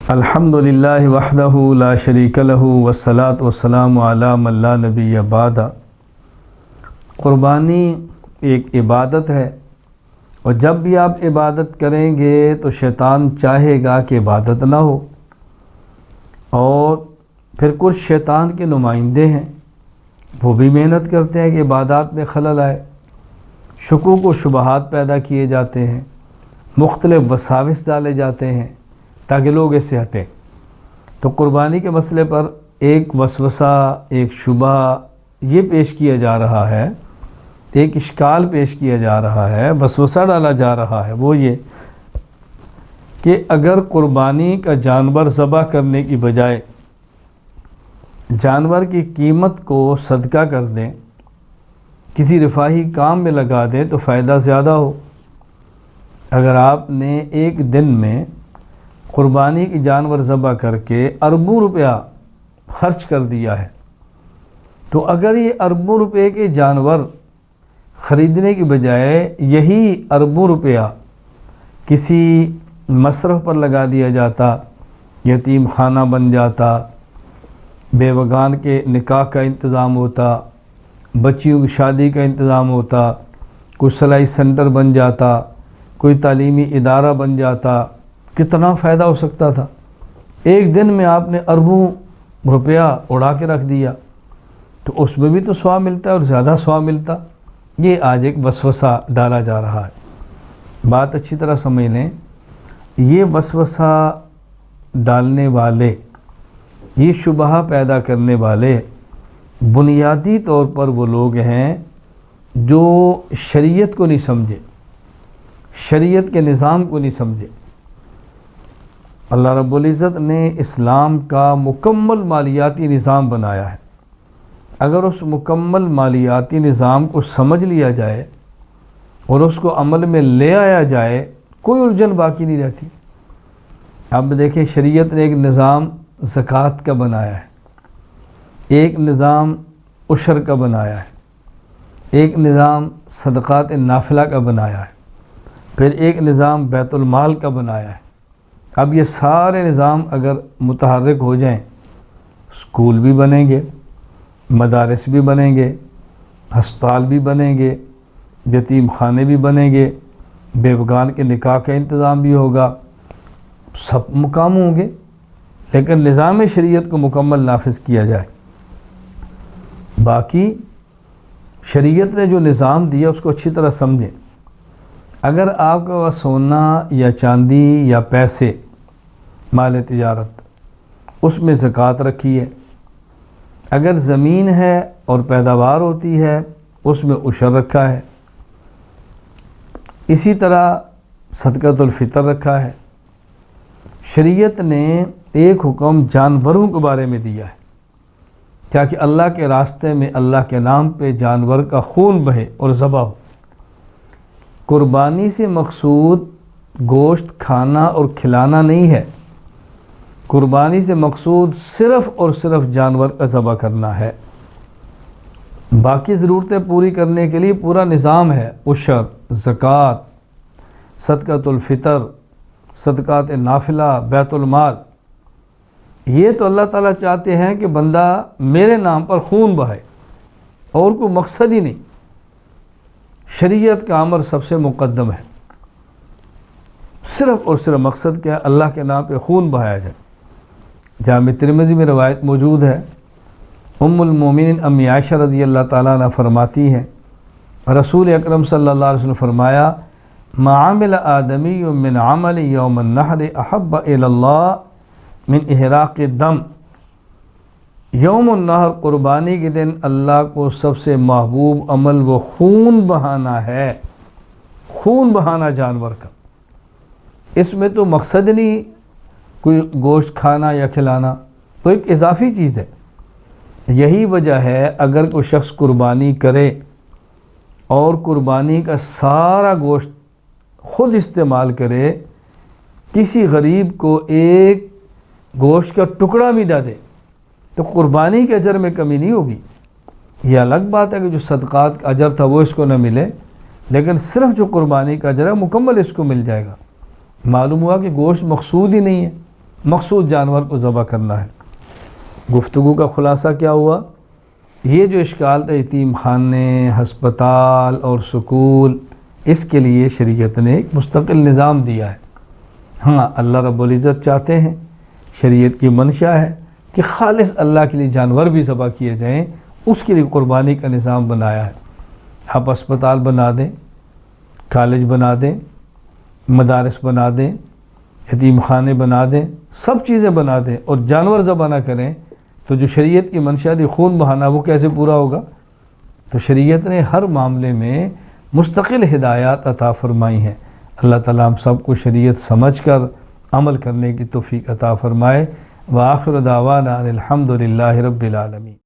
الحمدللہ وحدہ لا شریک لہ والصلاۃ والسلام علی من لا نبی بعد۔ قربانی ایک عبادت ہے، اور جب بھی آپ عبادت کریں گے تو شیطان چاہے گا کہ عبادت نہ ہو، اور پھر کچھ شیطان کے نمائندے ہیں، وہ بھی محنت کرتے ہیں کہ عبادات میں خلل آئے، شکوک و شبہات پیدا کیے جاتے ہیں، مختلف وساوس ڈالے جاتے ہیں تاکہ لوگ اس سے ہٹیں۔ تو قربانی کے مسئلے پر ایک وسوسہ، ایک شبہ یہ پیش کیا جا رہا ہے، ایک اشکال پیش کیا جا رہا ہے، وسوسہ ڈالا جا رہا ہے، وہ یہ کہ اگر قربانی کا جانور ذبح کرنے کی بجائے جانور کی قیمت کو صدقہ کر دیں، کسی رفاہی کام میں لگا دیں تو فائدہ زیادہ ہو۔ اگر آپ نے ایک دن میں قربانی کی جانور ذبح کر کے اربوں روپیہ خرچ کر دیا ہے، تو اگر یہ اربوں روپے کے جانور خریدنے کی بجائے یہی اربوں روپیہ کسی مصرف پر لگا دیا جاتا، یتیم خانہ بن جاتا، بیوگان کے نکاح کا انتظام ہوتا، بچیوں کی شادی کا انتظام ہوتا، کوئی صلاحی سینٹر بن جاتا، کوئی تعلیمی ادارہ بن جاتا، کتنا فائدہ ہو سکتا تھا۔ ایک دن میں آپ نے اربوں روپیہ اڑا کے رکھ دیا، تو اس میں بھی تو ثواب ملتا ہے اور زیادہ ثواب ملتا۔ یہ آج ایک وسوسہ ڈالا جا رہا ہے، بات اچھی طرح سمجھ لیں۔ یہ وسوسہ ڈالنے والے، یہ شبہ پیدا کرنے والے بنیادی طور پر وہ لوگ ہیں جو شریعت کو نہیں سمجھے، شریعت کے نظام کو نہیں سمجھے۔ اللہ رب العزت نے اسلام کا مکمل مالیاتی نظام بنایا ہے۔ اگر اس مکمل مالیاتی نظام کو سمجھ لیا جائے اور اس کو عمل میں لے آیا جائے، کوئی الجھن باقی نہیں رہتی۔ اب دیکھیں، شریعت نے ایک نظام زکوٰۃ کا بنایا ہے، ایک نظام عشر کا بنایا ہے، ایک نظام صدقات نافلہ کا بنایا ہے، پھر ایک نظام بیت المال کا بنایا ہے۔ اب یہ سارے نظام اگر متحرک ہو جائیں، اسکول بھی بنیں گے، مدارس بھی بنیں گے، ہسپتال بھی بنیں گے، یتیم خانے بھی بنیں گے، بیوگان کے نکاح کا انتظام بھی ہوگا، سب مقام ہوں گے، لیکن نظام شریعت کو مکمل نافذ کیا جائے۔ باقی شریعت نے جو نظام دیا اس کو اچھی طرح سمجھیں۔ اگر آپ کے پاس سونا یا چاندی یا پیسے، مال تجارت، اس میں زکوٰۃ رکھی ہے۔ اگر زمین ہے اور پیداوار ہوتی ہے، اس میں عشر رکھا ہے۔ اسی طرح صدقۃ الفطر رکھا ہے۔ شریعت نے ایک حکم جانوروں کے بارے میں دیا ہے، کیا کہ اللہ کے راستے میں اللہ کے نام پہ جانور کا خون بہے اور ذبح ہو۔ قربانی سے مقصود گوشت کھانا اور کھلانا نہیں ہے، قربانی سے مقصود صرف اور صرف جانور کا ذبح کرنا ہے۔ باقی ضرورتیں پوری کرنے کے لیے پورا نظام ہے، عشر، زکوٰۃ، صدقۃ الفطر، صدقات نافلہ، بیت المال۔ یہ تو اللہ تعالیٰ چاہتے ہیں کہ بندہ میرے نام پر خون بہائے، اور کوئی مقصد ہی نہیں۔ شریعت کا امر سب سے مقدم ہے، صرف اور صرف مقصد کیا ہے؟ اللہ کے نام پہ خون بہایا جائے۔ جامع ترمذی میں روایت موجود ہے، ام المومنین امی عائشہ رضی اللہ تعالیٰ عنہ فرماتی ہیں، رسول اکرم صلی اللہ علیہ وسلم فرمایا، ما عمل آدمی من عمل یوم النحر احب الی اللہ من احراق الدم۔ یوم النحر، قربانی کے دن اللہ کو سب سے محبوب عمل وہ خون بہانا ہے، خون بہانا جانور کا۔ اس میں تو مقصد نہیں کوئی گوشت کھانا یا کھلانا، تو ایک اضافی چیز ہے۔ یہی وجہ ہے اگر کوئی شخص قربانی کرے اور قربانی کا سارا گوشت خود استعمال کرے، کسی غریب کو ایک گوشت کا ٹکڑا بھی نہ دے، تو قربانی کے اجر میں کمی نہیں ہوگی۔ یہ الگ بات ہے کہ جو صدقات کا اجر تھا وہ اس کو نہ ملے، لیکن صرف جو قربانی کا اجر ہے مکمل اس کو مل جائے گا۔ معلوم ہوا کہ گوشت مقصود ہی نہیں ہے، مخصوص جانور کو ذبح کرنا ہے۔ گفتگو کا خلاصہ کیا ہوا؟ یہ جو اشکال تھا یتیم خانے، ہسپتال اور سکول، اس کے لیے شریعت نے ایک مستقل نظام دیا ہے۔ ہاں، اللہ رب العزت چاہتے ہیں، شریعت کی منشا ہے کہ خالص اللہ کے لیے جانور بھی ذبح کیے جائیں، اس کے لیے قربانی کا نظام بنایا ہے۔ آپ اسپتال بنا دیں، کالج بنا دیں، مدارس بنا دیں، یتیم خانے بنا دیں، سب چیزیں بنا دیں اور جانور ذبح نہ کریں تو جو شریعت کی منشا دی خون بہانا، وہ کیسے پورا ہوگا؟ تو شریعت نے ہر معاملے میں مستقل ہدایات عطا فرمائی ہیں۔ اللہ تعالیٰ ہم سب کو شریعت سمجھ کر عمل کرنے کی توفیق عطا فرمائے۔ وآخر دعوانا ان الحمد للہ رب العالمین۔